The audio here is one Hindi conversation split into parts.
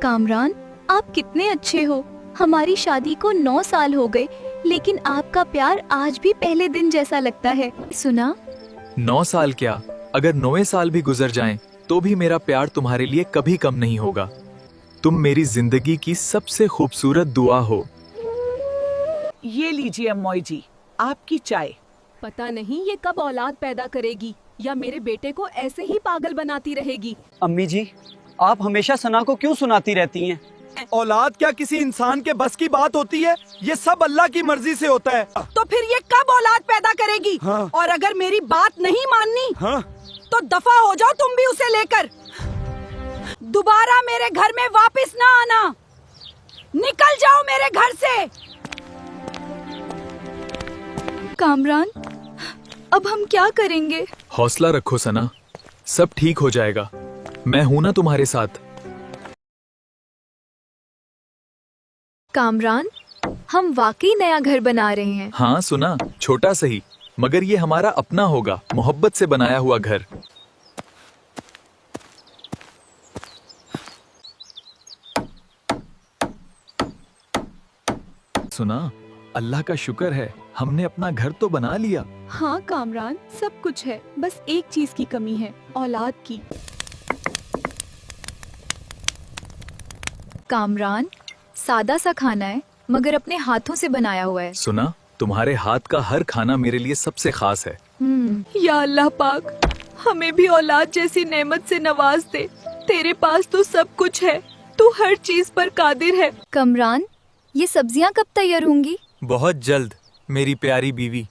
कामरान, आप कितने अच्छे हो। हमारी शादी को 9 साल हो गए, लेकिन आपका प्यार आज भी पहले दिन जैसा लगता है। सुना? 9 साल क्या, अगर 9 साल भी गुजर जाएं, तो भी मेरा प्यार तुम्हारे लिए कभी कम नहीं होगा। तुम मेरी जिंदगी की सबसे खूबसूरत दुआ हो। ये लीजिए अम्मोई जी, आपकी चाय। पता नहीं ये कब औलाद पैदा करेगी या मेरे बेटे को ऐसे ही पागल बनाती रहेगी। अम्मी जी, आप हमेशा सना को क्यों सुनाती रहती हैं? औलाद क्या किसी इंसान के बस की बात होती है? ये सब अल्लाह की मर्जी से होता है। तो फिर ये कब औलाद पैदा करेगी? हाँ। और अगर मेरी बात नहीं माननी हाँ? तो दफा हो जाओ तुम भी उसे लेकर। दोबारा मेरे घर में वापस ना आना। निकल जाओ मेरे घर से। कामरान, अब हम क्या करेंगे? हौसला रखो सना, सब ठीक हो जाएगा। मैं हूं ना तुम्हारे साथ। कामरान, हम वाकई नया घर बना रहे हैं। हाँ सुना, छोटा सही, मगर ये हमारा अपना होगा, मोहब्बत से बनाया हुआ घर। सुना, अल्लाह का शुक्र है, हमने अपना घर तो बना लिया। हाँ कामरान, सब कुछ है, बस एक चीज की कमी है, औलाद की। कामरान, सादा सा खाना है, मगर अपने हाथों से बनाया हुआ है। सुना, तुम्हारे हाथ का हर खाना मेरे लिए सबसे खास है। या अल्लाह पाक, हमें भी औलाद जैसी नेमत से नवाज दे। तेरे पास तो सब कुछ है, तू हर चीज पर कादिर है। कामरान, ये सब्जियां कब तैयार होंगी? बहुत जल्द मेरी प्यारी बीवी।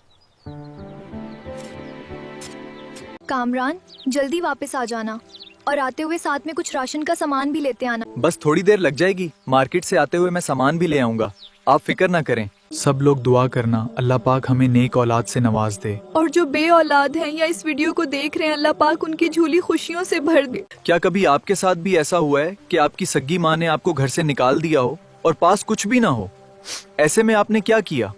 कामरान, जल्दी वापस आ जाना, और आते हुए साथ में कुछ राशन का सामान भी लेते आना। बस थोड़ी देर लग जाएगी, मार्केट से आते हुए मैं सामान भी ले आऊंगा, आप फिक्र ना करें। सब लोग दुआ करना, अल्लाह पाक हमें नेक औलाद से नवाज दे। और जो बे औलाद हैं या इस वीडियो को देख रहे हैं, अल्लाह पाक उनकी झोली खुशियों से भर दे। क्या कभी आपके साथ भी ऐसा हुआ है कि आपकी सग्गी माँ ने आपको घर से निकाल दिया हो और पास कुछ भी ना हो? ऐसे में आपने क्या किया?